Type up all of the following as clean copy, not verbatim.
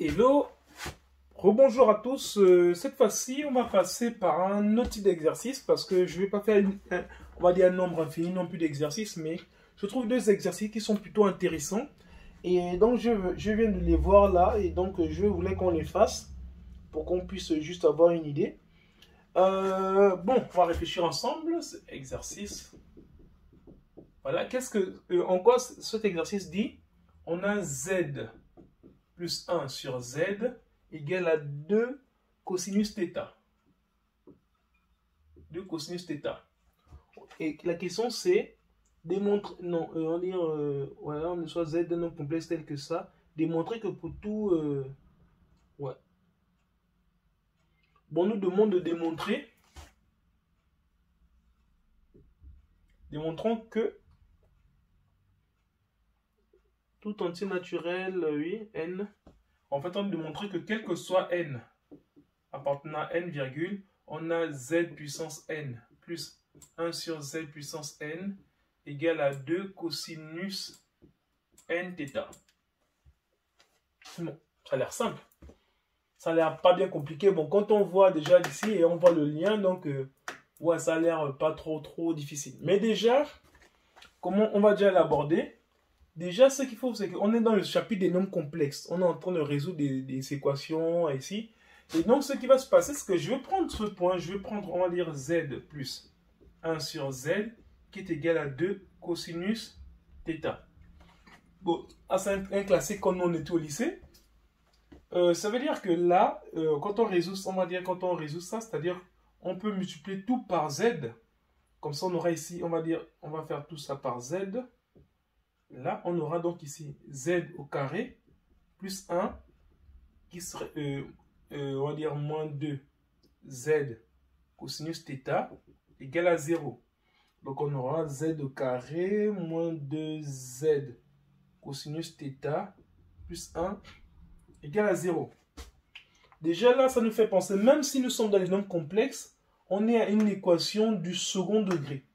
Hello, rebonjour à tous. Cette fois-ci, on va passer par un autre type d'exercice parce que je ne vais pas faire, on va dire un nombre infini non plus d'exercices, mais je trouve deux exercices qui sont plutôt intéressants. Et donc, je viens de les voir là et donc je voulais qu'on les fasse pour qu'on puisse juste avoir une idée. Bon, on va réfléchir ensemble. Exercice. Voilà, en quoi cet exercice dit? On a z plus 1 sur z égale à 2 cosinus θ. 2 cosinus θ. Et la question c'est démontrer, non, on va dire, voilà, on soit z d'un nombre complexe tel que ça, démontrer que pour tout, ouais. Bon, on nous demande de démontrer, démontrons que tout entier naturel, oui, n, en fait, on nous démontrer que quel que soit n, appartenant à n, virgule, on a z puissance n plus 1 sur z puissance n égale à 2 cosinus n θ. Bon, ça a l'air simple. Ça a l'air pas bien compliqué. Bon, quand on voit déjà ici et on voit le lien, donc ouais, ça a l'air pas trop difficile. Mais déjà, comment on va déjà l'aborder? Déjà, ce qu'il faut, c'est qu'on est dans le chapitre des nombres complexes. On est en train de résoudre des équations ici. Et donc, ce qui va se passer, c'est que je vais prendre ce point, je vais prendre, on va dire, z plus 1 sur z, qui est égal à 2 cosinus θ. Bon, c'est un classique quand on était au lycée. Ça veut dire que là, quand on résout, on va dire, quand on résout ça, c'est-à-dire, on peut multiplier tout par z. Comme ça, on aura ici, on va dire, on va faire tout ça par z. Là, on aura donc ici z au carré plus 1 qui serait, on va dire, moins 2 z cosinus θ égale à 0. Donc, on aura z au carré moins 2z cosinus θ plus 1 égale à 0. Déjà là, ça nous fait penser, même si nous sommes dans les nombres complexes, on est à une équation du second degré.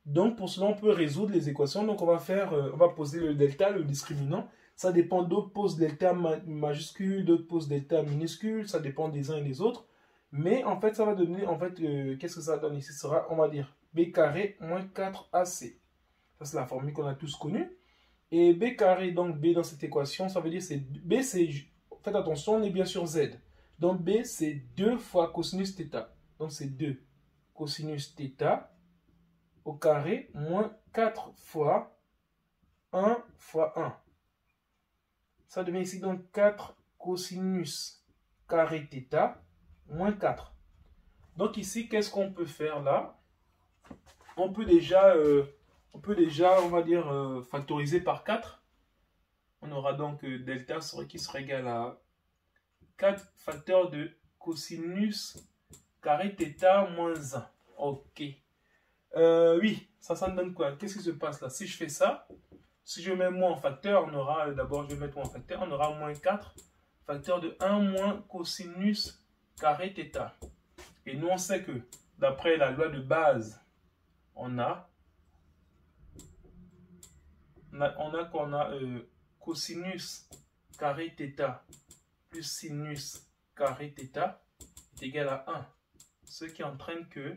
Donc, pour cela, on peut résoudre les équations. Donc, on va poser le delta, le discriminant. Ça dépend, d'autres posent delta majuscule, d'autres posent delta minuscule. Ça dépend des uns et des autres. Mais en fait, ça va donner, en fait, qu'est-ce que ça donne ici? Ce sera, on va dire, b carré moins 4ac. Ça, c'est la formule qu'on a tous connue. Et b carré, donc b dans cette équation, ça veut dire, b, c'est, faites attention, on est bien sur z. Donc, b, c'est 2 fois cosinus θ. Donc, c'est 2 cosinus θ au carré moins 4 fois 1 fois 1. Ça devient ici donc 4 cosinus carré θ moins 4. Donc ici, qu'est-ce qu'on peut faire là? On peut déjà, on va dire, factoriser par 4. On aura donc delta qui serait égal à 4 facteurs de cosinus carré θ moins 1. Ok. Oui, ça me donne quoi? Qu'est-ce qui se passe là? Si je fais ça, si je mets moins en facteur, on aura, d'abord je vais mettre moins en facteur, on aura moins 4 facteur de 1 moins cosinus carré θ. Et nous on sait que d'après la loi de base, on a cosinus carré θ plus sinus carré θ est égal à 1. Ce qui entraîne que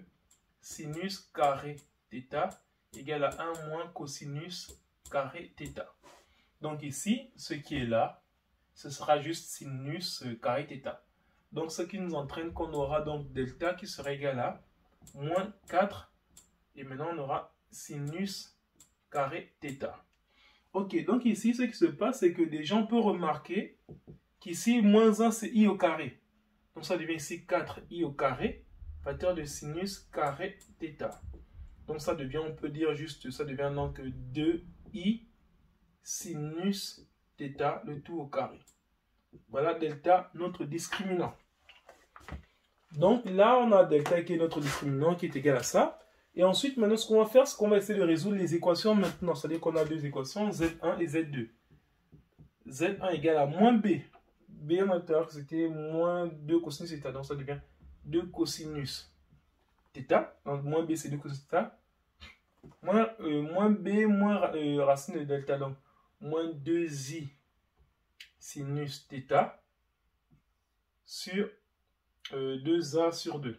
sinus carré θ égale à 1 moins cosinus carré θ. Donc ici, ce qui est là, ce sera juste sinus carré θ. Donc ce qui nous entraîne qu'on aura donc delta qui sera égal à moins 4. Et maintenant on aura sinus carré θ. Ok, donc ici ce qui se passe, c'est que déjà on peut remarquer qu'ici moins 1 c'est i au carré. Donc ça devient ici 4i au carré, facteur de sinus carré θ. Donc ça devient, on peut dire juste, ça devient donc 2i sinus θ, le tout au carré. Voilà delta, notre discriminant. Donc là, on a delta qui est notre discriminant qui est égal à ça. Et ensuite, maintenant, ce qu'on va faire, c'est qu'on va essayer de résoudre les équations maintenant. C'est-à-dire qu'on a deux équations, z1 et z2. z1 égale à moins b. B, on a dit que c'était moins 2 cosinus θ. Donc ça devient 2 cosinus θ. Donc moins b, c'est 2 cosinus θ. Moins b, moins racine de delta. Donc moins 2i sinus θ sur 2A sur 2.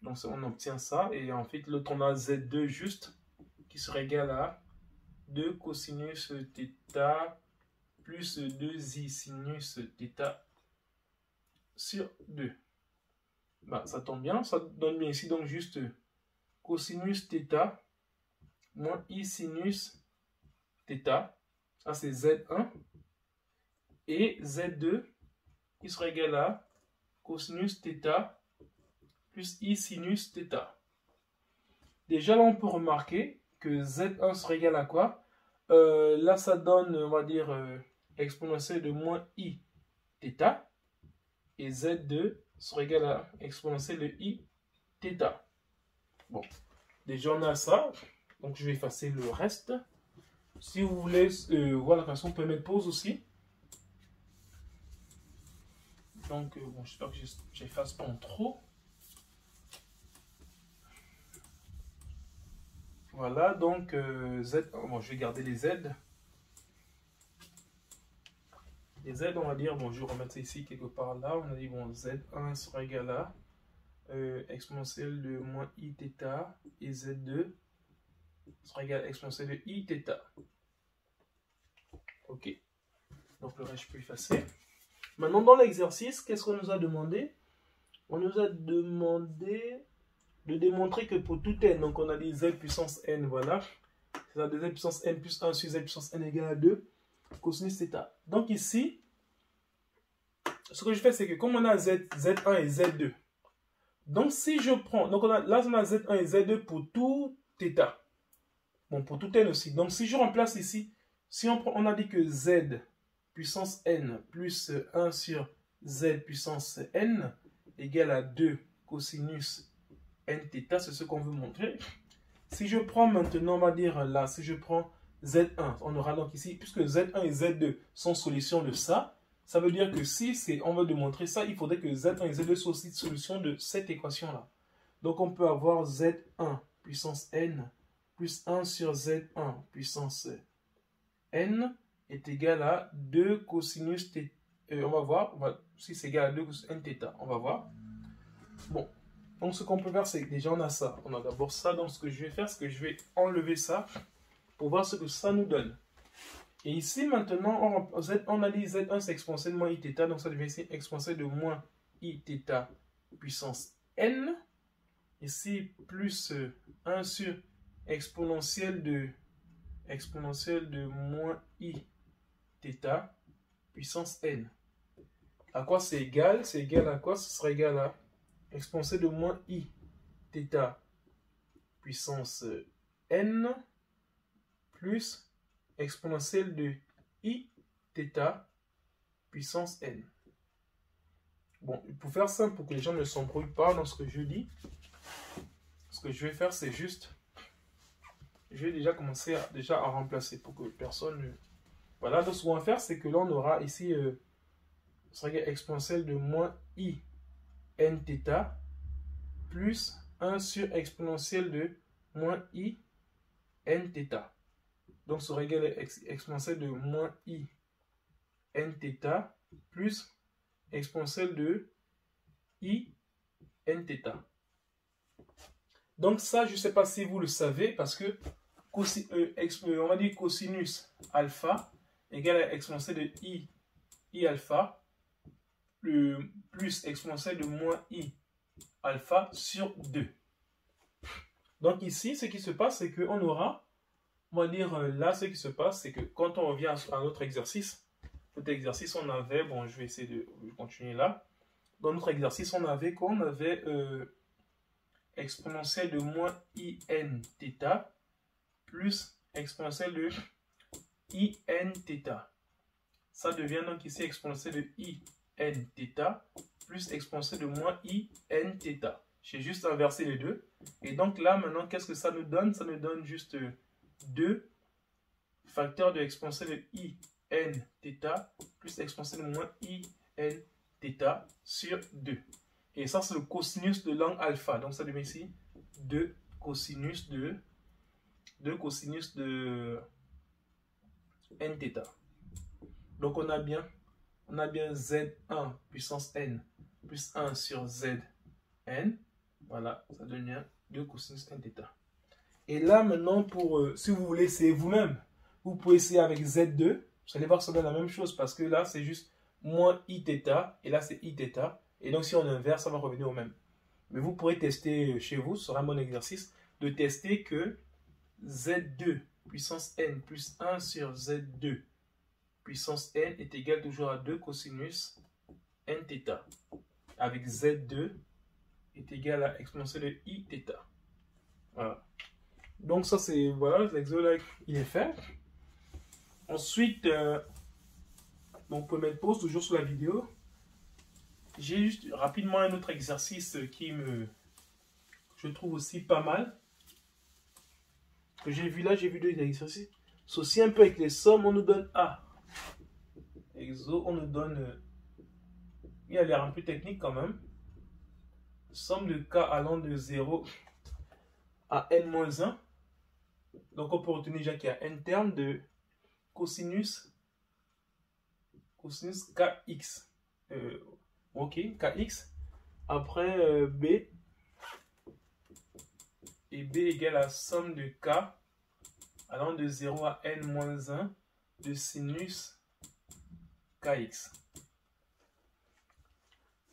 Donc on obtient ça. Et en fait, l'autre, on a Z2 juste, qui serait égal à 2 cosinus θ plus 2i sinus θ sur 2. Bah, ça tombe bien, ça donne bien ici. Donc juste cosinus θ moins i sinus θ. Ça c'est Z1. Et Z2 qui serait égal à cosinus θ plus i sinus θ. Déjà là on peut remarquer que Z1 serait égal à quoi? Là ça donne, on va dire, exponentielle de moins i θ. Et Z2 serait égal à exponentielle de i θ. Bon, déjà on a ça. Donc je vais effacer le reste. Si vous voulez voir la façon, on peut mettre pause aussi. Donc bon, j'espère que j'efface pas en trop. Voilà, donc Z, bon, je vais garder les Z. Les Z, on va dire, bon, je vais remettre ça ici quelque part là. On a dit, bon, Z1 sera égal à exponentielle de moins i θ et Z2 sera égal à exponentielle de i θ. Ok. Donc le reste, je peux effacer. Maintenant, dans l'exercice, qu'est-ce qu'on nous a demandé? On nous a demandé de démontrer que pour tout n, donc on a dit z puissance n, voilà. C'est-à-dire z puissance n plus 1 sur z puissance n égale à 2, cosinus θ. Donc ici, ce que je fais, c'est que comme on a Z1 et Z2, donc si je prends, donc là on a Z1 et Z2 pour tout θ. Bon, pour tout n aussi. Donc si je remplace ici, si on a dit que z puissance n plus 1 sur z puissance n égale à 2 cosinus nθ, c'est ce qu'on veut montrer. Si je prends maintenant, on va dire là, si je prends Z1, on aura donc ici, puisque Z1 et Z2 sont solutions de ça, ça veut dire que si on veut démontrer ça, il faudrait que Z1 et Z2 soient aussi solutions de cette équation-là. Donc on peut avoir Z1 puissance n plus 1 sur Z1 puissance n est égal à 2 cosinus θ. On va voir, si c'est égal à 2 cosinus nθ, on va voir. Bon, donc ce qu'on peut faire, c'est que déjà on a ça. On a d'abord ça, donc ce que je vais faire, c'est que je vais enlever ça pour voir ce que ça nous donne. Et ici maintenant, on a dit Z1 c'est exponentielle de moins i θ, donc ça devient ici exponentielle de moins i θ puissance n. Ici plus 1 sur exponentielle de moins i θ puissance n. À quoi c'est égal? C'est égal à quoi? Ce sera égal à exponentielle de moins i θ puissance n plus exponentielle de i θ puissance n. Bon, pour faire simple, pour que les gens ne s'embrouillent pas dans ce que je dis, ce que je vais faire, c'est juste, je vais déjà commencer à remplacer pour que personne... Voilà, donc ce qu'on va faire, c'est que là, on aura ici, ce sera exponentielle de moins i nθ plus 1 sur exponentielle de moins i nθ. Donc, ça sera égal à exponentielle de moins i nθ plus exponentielle de i nθ. Donc, ça, je ne sais pas si vous le savez, parce que on va dire cosinus alpha égale à exponentielle de i alpha plus exponentielle de moins i alpha sur 2. Donc ici, ce qui se passe, c'est qu'on aura, on va dire là, ce qui se passe, c'est que quand on revient à notre exercice, cet exercice, on avait, bon, je vais essayer de continuer là. Dans notre exercice, on avait quoi? On avait exponentielle de moins i nθ plus exponentielle de i nθ. Ça devient donc ici exponentielle de i nθ plus exponentielle de moins i nθ. J'ai juste inversé les deux. Et donc là, maintenant, qu'est-ce que ça nous donne? Ça nous donne juste 2 facteurs de exponentielle de i nθ plus exponentielle de moins i nθ sur 2. Et ça, c'est le cosinus de l'angle alpha. Donc ça devient ici 2 cosinus de nθ. Donc on a bien on a bien Z1 puissance n plus 1 sur Zn. Voilà, ça donne bien 2 cosinus n θ. Et là, maintenant, si vous voulez essayer vous-même, vous pouvez essayer avec Z2. Vous allez voir que ça donne la même chose parce que là, c'est juste moins Iθ et là, c'est Iθ. Et donc, si on inverse, ça va revenir au même. Mais vous pourrez tester chez vous, ce sera un bon exercice, de tester que Z2 puissance n plus 1 sur Z2 puissance n est égal toujours à 2 cosinus nθ. Avec Z2 est égal à exponentielle de Iθ. Voilà. Donc ça c'est, voilà, l'exo là il est fait. Ensuite, donc vous pouvez mettre pause toujours sur la vidéo. J'ai juste rapidement un autre exercice je trouve aussi pas mal. Que j'ai vu là, j'ai vu deux exercices. C'est aussi un peu avec les sommes, on nous donne A. Exo, on nous donne, il a l'air un peu technique quand même. Somme de K allant de 0 à n-1. Donc on peut retenir déjà qu'il y a n terme de cosinus kx. Ok, kx. Après b. Et b égale la somme de k allant de 0 à n-1 de sinus kx.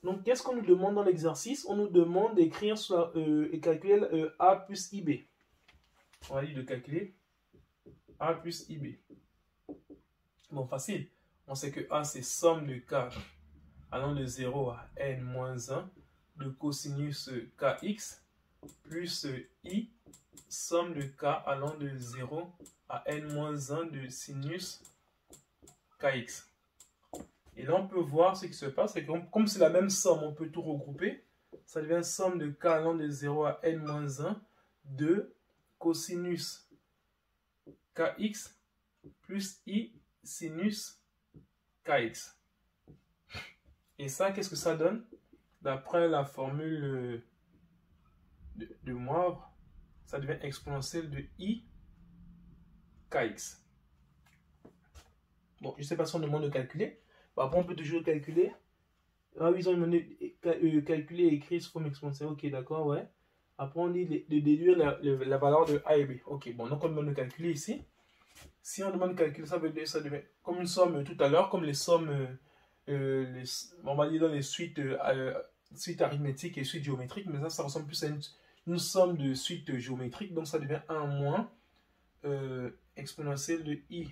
Donc, qu'est-ce qu'on nous demande dans l'exercice? On nous demande d'écrire et calculer a plus ib. On va dire de calculer a plus ib. Bon, facile. On sait que a, c'est somme de k allant de 0 à n-1 de cosinus kx plus i, somme de k allant de 0 à n-1 de sinus kx. Et là, on peut voir ce qui se passe. C'est que comme c'est la même somme, on peut tout regrouper. Ça devient somme de k allant de 0 à n-1 de cosinus kx plus i sinus kx. Et ça, qu'est-ce que ça donne? D'après la formule de Moivre, ça devient exponentielle de i kx. Bon, je ne sais pas si on demande de calculer. Bon, après, on peut toujours calculer. Ah oui, ils ont demandé calculer et écrire sous forme exponentielle. Ok, d'accord, ouais. Après, on dit de déduire la valeur de a et b. Ok, bon, donc on demande de calculer ici. Si on demande de calculer, ça veut dire ça devient comme une somme tout à l'heure, comme les sommes, on va dire dans les suites arithmétiques et suites géométriques, mais ça ressemble plus à une somme de suites géométriques, donc ça devient 1 moins exponentielle de i.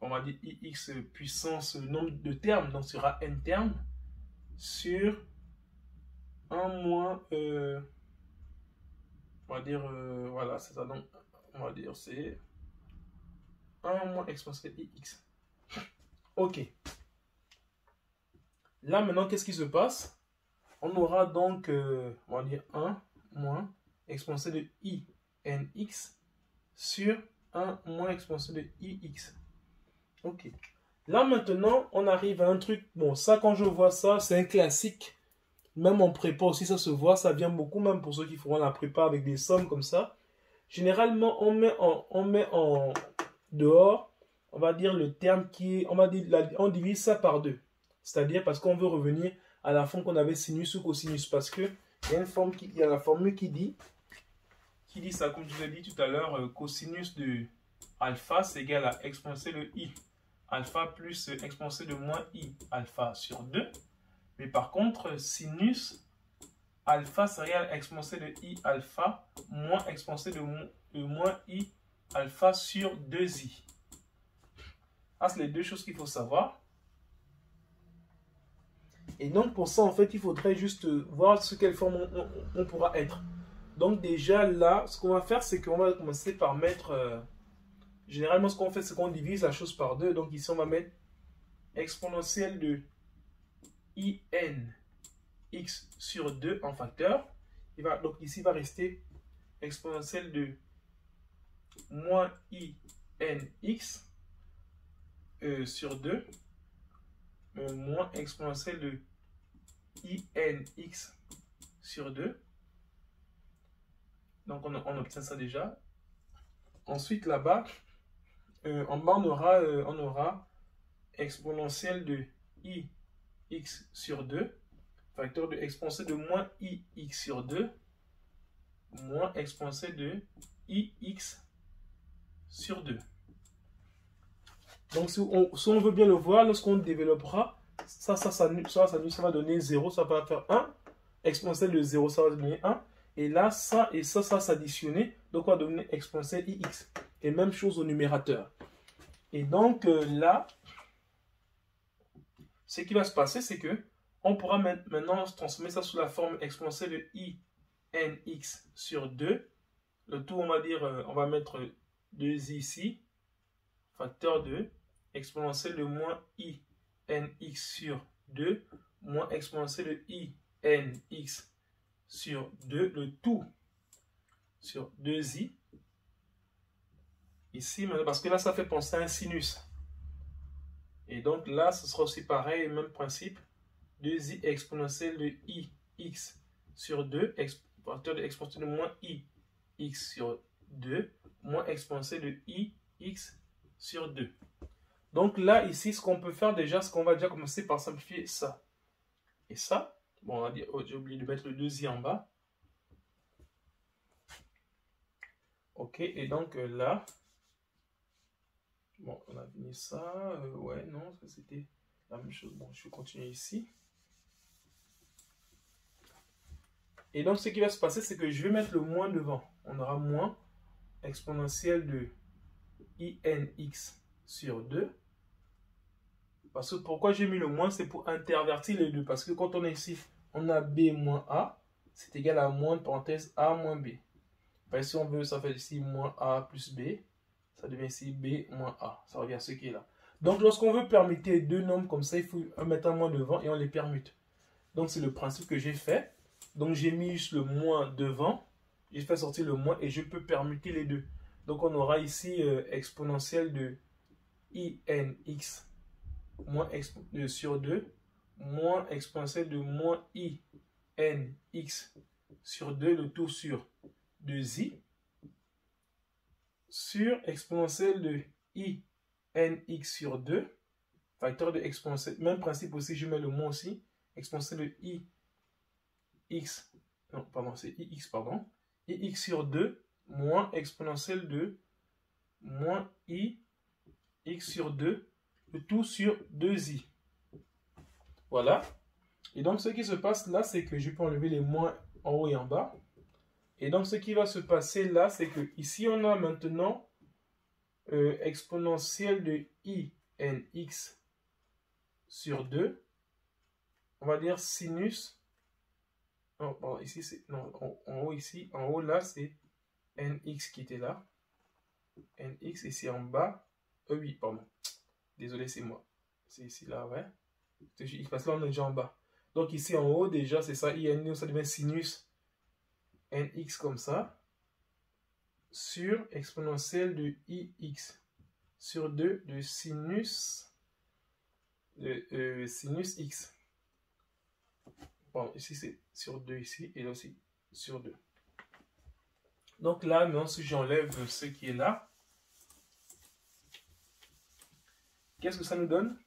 On va dire ix puissance nombre de termes, donc ce sera n termes, sur 1 moins, on va dire, voilà, c'est ça, donc on va dire c'est 1 moins exponentielle ix. Ok. Là, maintenant, qu'est-ce qui se passe? On aura donc, on va dire 1 moins exponentielle de i nx sur 1 moins exponentielle de ix. Ok. Là, maintenant, on arrive à un truc. Bon, ça, quand je vois ça, c'est un classique. Même en prépa aussi, ça se voit. Ça vient beaucoup, même pour ceux qui feront la prépa avec des sommes comme ça. Généralement, on met en dehors, on va dire le terme qui est, on divise ça par 2. C'est-à-dire parce qu'on veut revenir à la forme qu'on avait sinus ou cosinus. Parce que il y a la formule qui dit ça, comme je vous l'ai dit tout à l'heure, cosinus de alpha, c'est égal à exponentielle de i alpha plus exponentielle de moins i alpha sur 2. Mais par contre, sinus alpha, c'est égal à exponentielle de i alpha moins exponentielle de moins i alpha sur 2i. Ah, c'est les deux choses qu'il faut savoir. Et donc, pour ça, en fait, il faudrait juste voir sous quelle forme on pourra être. Donc, déjà, là, ce qu'on va faire, c'est qu'on va commencer par mettre... généralement, ce qu'on fait, c'est qu'on divise la chose par 2. Donc, ici, on va mettre exponentielle de in x sur 2 en facteur. Donc, ici, il va rester exponentielle de moins i n x sur 2 moins exponentielle de i n x sur 2. Donc, on obtient ça déjà. Ensuite, là-bas, en bas, on aura exponentielle de ix sur 2, facteur de exponentielle de moins ix sur 2, moins exponentielle de ix sur 2. Donc, si on veut bien le voir, lorsqu'on développera, ça va donner 0, ça va faire 1. Exponentielle de 0, ça va donner 1. Et là, ça et ça s'additionner, donc on va donner exponentielle ix. Et même chose au numérateur. Et donc là, ce qui va se passer, c'est que on pourra maintenant transformer ça sous la forme exponentielle de inx sur 2. Le tout, on va dire, on va mettre 2i ici, facteur de exponentielle de moins inx sur 2, moins exponentielle de inx sur 2, le tout sur 2i. Ici, maintenant, parce que là, ça fait penser à un sinus. Et donc là, ce sera aussi pareil, même principe. 2i exponentielle de ix sur 2, facteur de exponentielle de moins ix sur 2, moins exponentielle de ix sur 2. Donc là, ici, ce qu'on peut faire déjà, c'est qu'on va déjà commencer par simplifier ça. Et ça, bon, on va dire, oh, j'ai oublié de mettre le 2i en bas. Ok, et donc là, bon, on a fini ça. Ouais, non, c'était la même chose. Bon, je vais continuer ici. Et donc, ce qui va se passer, c'est que je vais mettre le moins devant. On aura moins exponentielle de inx sur 2. Parce que pourquoi j'ai mis le moins, c'est pour intervertir les deux. Parce que quand on est ici, on a b moins a, c'est égal à moins de parenthèse a moins b. Enfin, si on veut, ça fait ici moins a plus b. Ça devient ici b moins a. Ça revient à ce qui est là. Donc, lorsqu'on veut permuter deux nombres comme ça, il faut mettre un moins devant et on les permute. Donc, c'est le principe que j'ai fait. Donc, j'ai mis juste le moins devant. J'ai fait sortir le moins et je peux permuter les deux. Donc, on aura ici exponentielle de inx moins sur 2 moins exponentielle de moins inx sur 2, le tout sur 2i, sur exponentielle de inx sur 2, facteur de exponentielle, même principe aussi, je mets le moins aussi, exponentielle de ix, non, pardon, c'est ix, pardon, ix sur 2, moins exponentielle de moins ix sur 2, le tout sur 2i. Voilà. Et donc, ce qui se passe là, c'est que je peux enlever les moins en haut et en bas. Et donc, ce qui va se passer là, c'est que ici, on a maintenant exponentielle de inx sur 2. On va dire sinus. Non, pardon, ici, c'est. Non, en haut, ici. En haut, là, c'est nx qui était là. Nx, ici en bas. Oui, pardon. Désolé, c'est moi. C'est ici, là, ouais. Parce que là, on est déjà en bas. Donc, ici, en haut, déjà, c'est ça. In, ça devient sinus nx comme ça. Sur exponentielle de ix sur 2 de sinus x. Bon, ici, c'est sur 2 ici. Et là aussi, sur 2. Donc là, maintenant, si j'enlève ce qui est là, qu'est-ce que ça nous donne?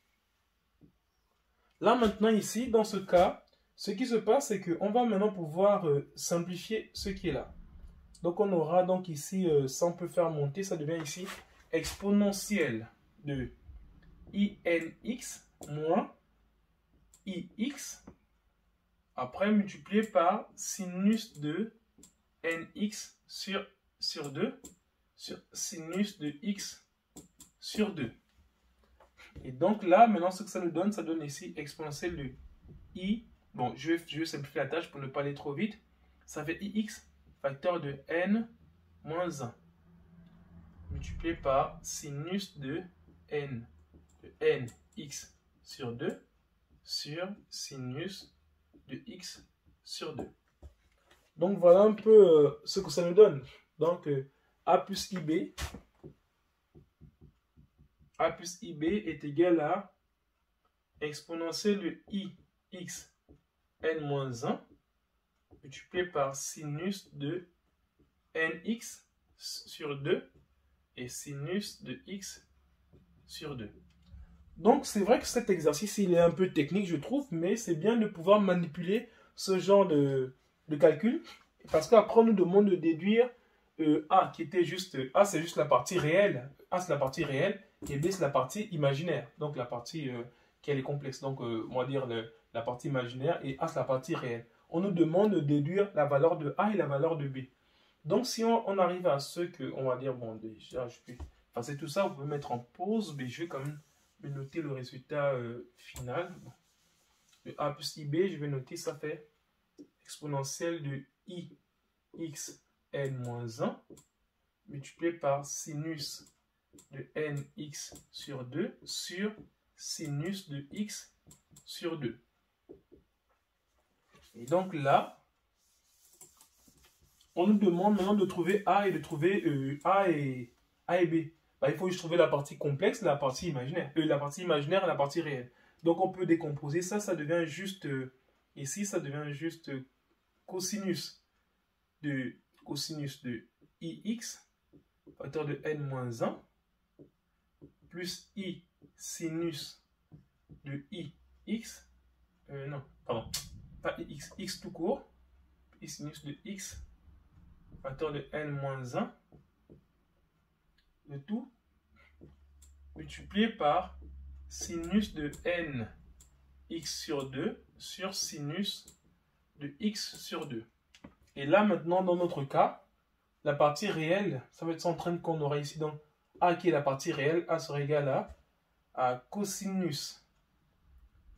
Là, maintenant, ici, dans ce cas, ce qui se passe, c'est qu'on va maintenant pouvoir simplifier ce qui est là. Donc, on aura donc ici, ça on peut faire monter, ça devient ici exponentielle de inx moins ix, après multiplié par sinus de nx sur 2, sur sinus de x sur 2. Et donc là, maintenant, ce que ça nous donne, ça donne ici exponentielle de i. Bon, je vais simplifier la tâche pour ne pas aller trop vite. Ça fait ix, facteur de n moins 1, multiplié par sinus de nx sur 2 sur sinus de x sur 2. Donc, voilà un peu ce que ça nous donne. Donc, a plus ib est égal à exponentielle de ix n-1 multiplié par sinus de nx sur 2 et sinus de x sur 2. Donc, c'est vrai que cet exercice, il est un peu technique, je trouve, mais c'est bien de pouvoir manipuler ce genre de calcul. Parce qu'après, on nous demande de déduire A, qui était juste... A, c'est juste la partie réelle. A, c'est la partie réelle. Et B, c'est la partie imaginaire. Donc, la partie qui est complexe. Donc, on va dire la partie imaginaire. Et A, c'est la partie réelle. On nous demande de déduire la valeur de A et la valeur de B. Donc, si on arrive à ce que... On va dire, bon, déjà, je peux passer tout ça. Vous pouvez mettre en pause. Mais je vais quand même noter le résultat final. De A plus IB, je vais noter, ça fait exponentielle de IX n-1 multiplié par sinus de nx sur 2 sur sinus de x sur 2. Et donc là, on nous demande maintenant de trouver A et de trouver A et B. Bah, il faut juste trouver la partie complexe, la partie imaginaire. La partie imaginaire et la partie réelle. Donc on peut décomposer ça, ça devient juste, ici, ça devient juste cosinus de ix, facteur de n-1, plus i sinus de ix, non, pardon, pas ix, x tout court, i sinus de x, facteur de n-1, le tout, multiplié par sinus de n x sur 2 sur sinus de x sur 2. Et là, maintenant, dans notre cas, la partie réelle, ça va être son train qu'on aura ici dans A qui est la partie réelle. A sera égal à cosinus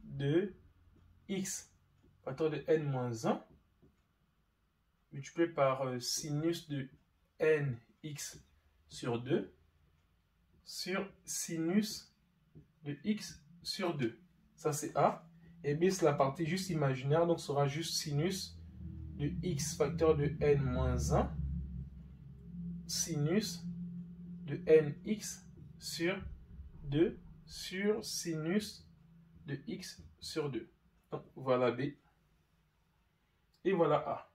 de x facteur de n-1 multiplié par sinus de nx sur 2 sur sinus de x sur 2. Ça, c'est A. Et B, c'est la partie juste imaginaire, donc ce sera juste sinus de x facteur de n-1 sinus de nx sur 2 sur sinus de x sur 2. Donc, voilà B. Et voilà A.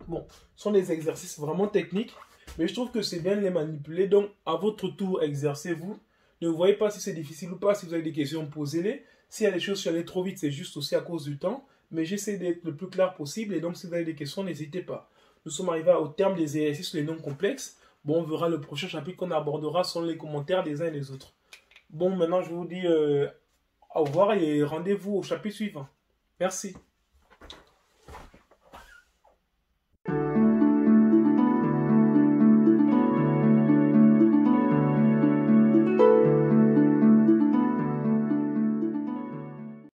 Bon, ce sont des exercices vraiment techniques, mais je trouve que c'est bien de les manipuler. Donc, à votre tour, exercez-vous. Ne voyez pas si c'est difficile ou pas. Si vous avez des questions, posez-les. S'il y a des choses qui allaient trop vite, c'est juste aussi à cause du temps. Mais j'essaie d'être le plus clair possible. Et donc, si vous avez des questions, n'hésitez pas. Nous sommes arrivés au terme des exercices sur les nombres complexes. Bon, on verra le prochain chapitre qu'on abordera selon les commentaires des uns et des autres. Bon, maintenant, je vous dis au revoir et rendez-vous au chapitre suivant. Merci.